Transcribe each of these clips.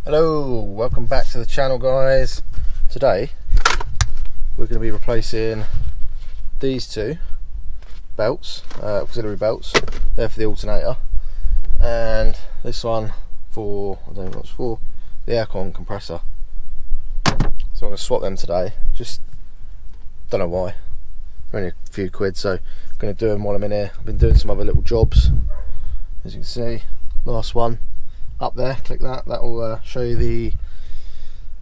Hello, welcome back to the channel, guys. Today we're going to be replacing these two belts, auxiliary belts. They're for the alternator, and this one for, I don't know what it's for, the aircon compressor. So I'm going to swap them today. Just don't know why. Only a few quid, so I'm going to do them while I'm in here. I've been doing some other little jobs, as you can see. Last one up there, click that, that will show you the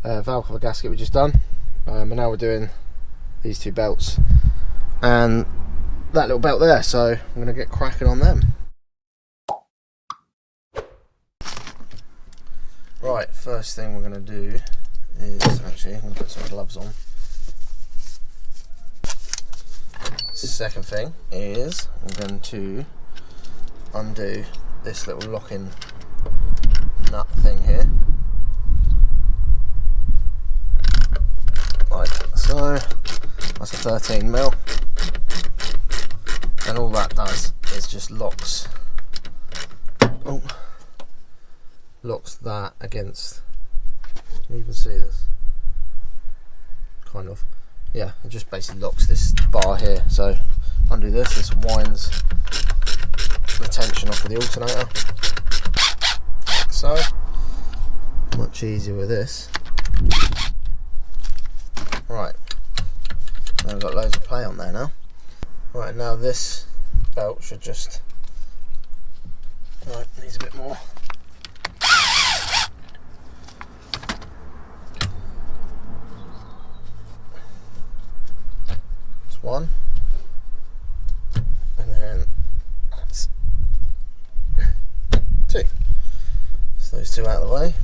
valve cover gasket we just done. And now we're doing these two belts and that little belt there, so I'm going to get cracking on them. Right, first thing we're going to do is, actually I'm going to put some gloves on. Second thing is I'm going to undo this little locking nut thing here, like so. That's a 13mm, and all that does is just locks that against, you can see this, kind of, yeah, it just basically locks this bar here. So undo this, this winds the tension off of the alternator. So much easier with this. Right, now we've got loads of play on there now. Right, now this belt should just, right, needs a bit more. That's one, and then that's two. Those two out of the way.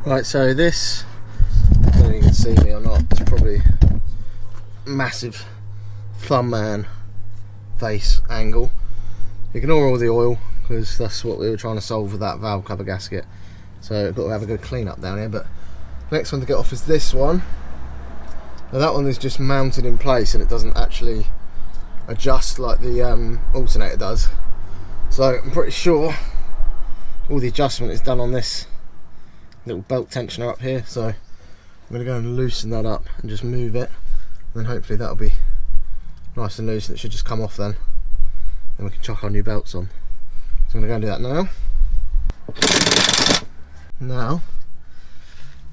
Right, so this, I don't know if you can see me or not, it's probably massive thumb man face angle. Ignore all the oil, because that's what we were trying to solve with that valve cover gasket. So I've got to have a good clean up down here. But next one to get off is this one. Now that one is just mounted in place and it doesn't actually adjust like the alternator does. So I'm pretty sure all the adjustment is done on this little belt tensioner up here. So I'm going to go and loosen that up and just move it, and then hopefully that'll be nice and loose and it should just come off then. Then we can chuck our new belts on. So I'm going to go and do that now. Now,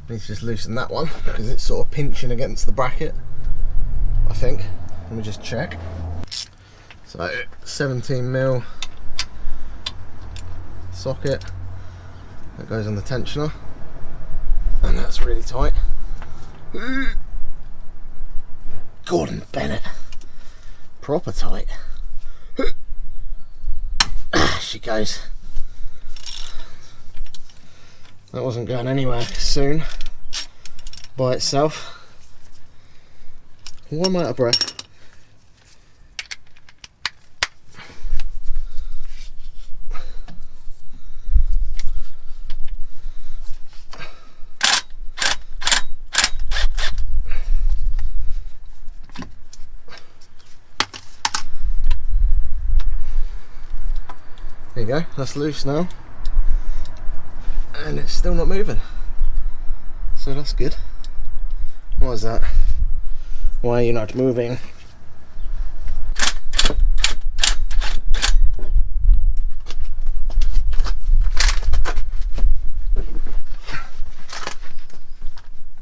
I need to just loosen that one because it's sort of pinching against the bracket, I think. Let me just check. So 17mm socket that goes on the tensioner, and that's really tight. Gordon Bennett, proper tight. She goes. That wasn't going anywhere soon by itself. Why am I out of breath? There you go, that's loose now, and it's still not moving, so that's good. Why is that? Why are you not moving?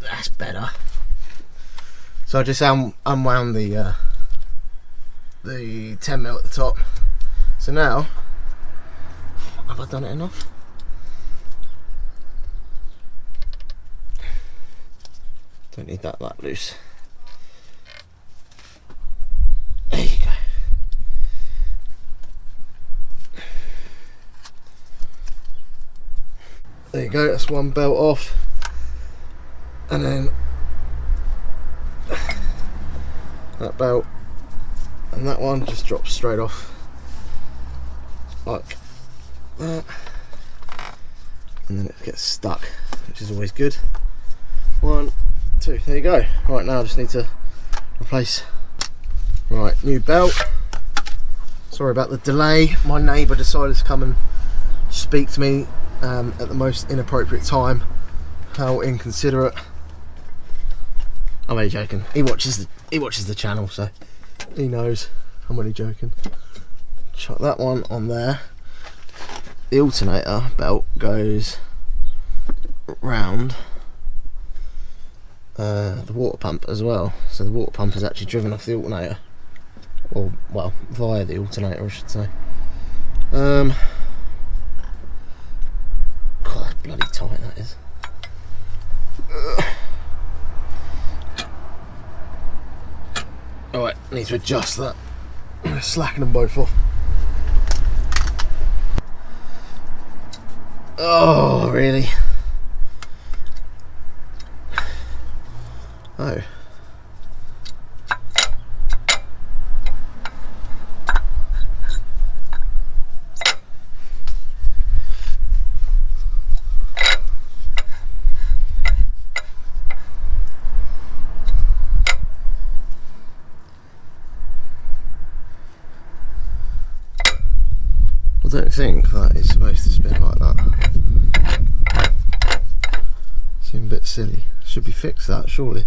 That's better. So I just unwound the 10mm at the top. So now, have I done it enough? Don't need that loose. There you go. There you go, that's one belt off. And then that belt and that one just drops straight off like that, and then it gets stuck, which is always good. 1, 2, there you go. Right, now I just need to replace. Right, new belt. Sorry about the delay, my neighbour decided to come and speak to me at the most inappropriate time. How inconsiderate. I'm only joking. He watches the channel, so he knows. I'm only joking. Chuck that one on there. The alternator belt goes round the water pump as well, so the water pump is actually driven off the alternator, or well, via the alternator I should say. God, that's bloody tight that is. Alright, I need to adjust that. I'm going to slacken them both off. Oh, really? Oh. I don't think that is supposed to spin like that. Seems a bit silly. Should be fixed that, surely.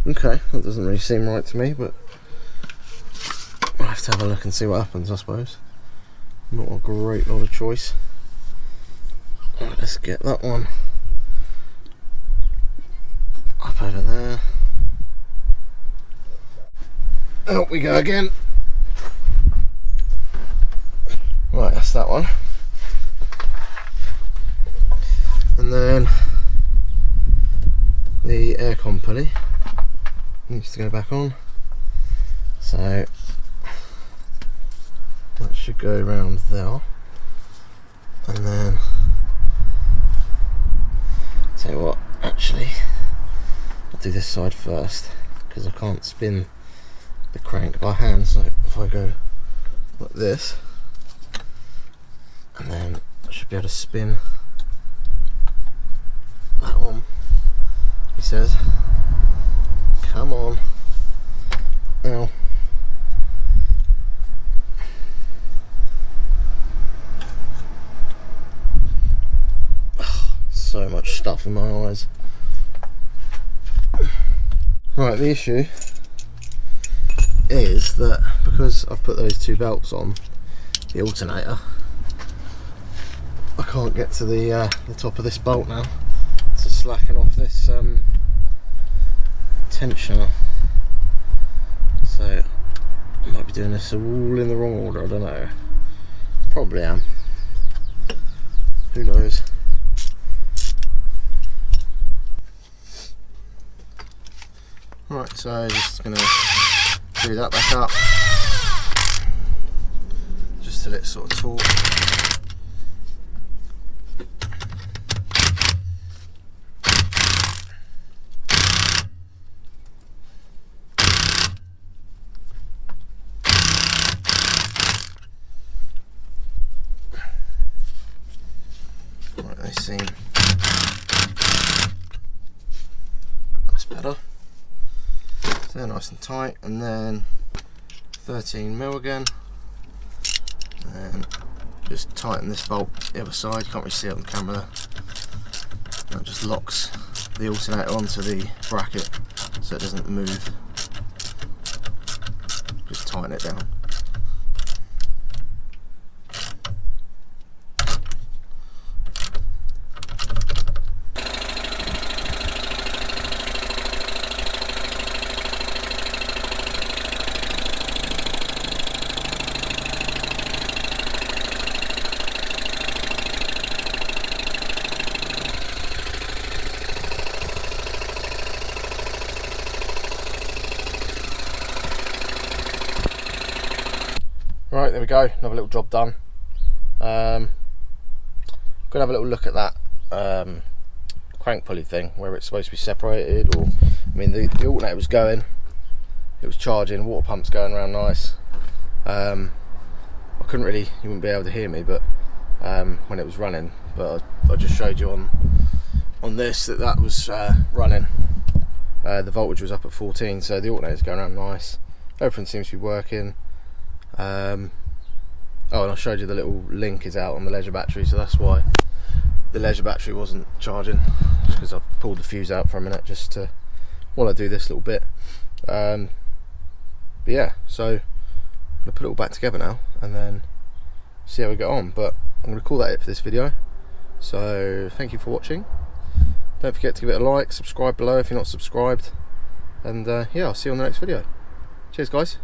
Okay, that doesn't really seem right to me, but I'll have to have a look and see what happens, I suppose. Not a great lot of choice. Right, let's get that one up over there. Out we go again. Right, that's that one. And then the aircon pulley needs to go back on. So that should go around there, and then tell you what, actually I'll do this side first because I can't spin the crank by hand. So if I go like this, and then I should be able to spin that one. He says, come on. Ow. So much stuff in my eyes. Right, the issue is that because I've put those two belts on the alternator, I can't get to the top of this bolt now to slacken off this tensioner. So I might be doing this all in the wrong order, I don't know. Probably am. Who knows? Right, so just going to do that back up, just till it's sort of taut. Right, they seem that's better. So they're nice and tight, and then 13mm again, and just tighten this bolt the other side. You can't really see it on camera there. That just locks the alternator onto the bracket so it doesn't move. Just tighten it down. Right, there we go, another little job done. Gonna have a little look at that crank pulley thing, where it's supposed to be separated, or I mean the alternator was going, it was charging, water pump's going around nice. I couldn't really, you wouldn't be able to hear me, but when it was running, but I just showed you on this that was running. The voltage was up at 14, so the alternator's going around nice. Everything seems to be working. Oh, and I showed you the little link is out on the leisure battery, so that's why the leisure battery wasn't charging, just because I've pulled the fuse out for a minute just to while I do this little bit. But yeah, so I'm gonna put it all back together now and then see how we get on. But I'm gonna call that it for this video. So thank you for watching. Don't forget to give it a like, subscribe below if you're not subscribed, and yeah, I'll see you on the next video. Cheers guys.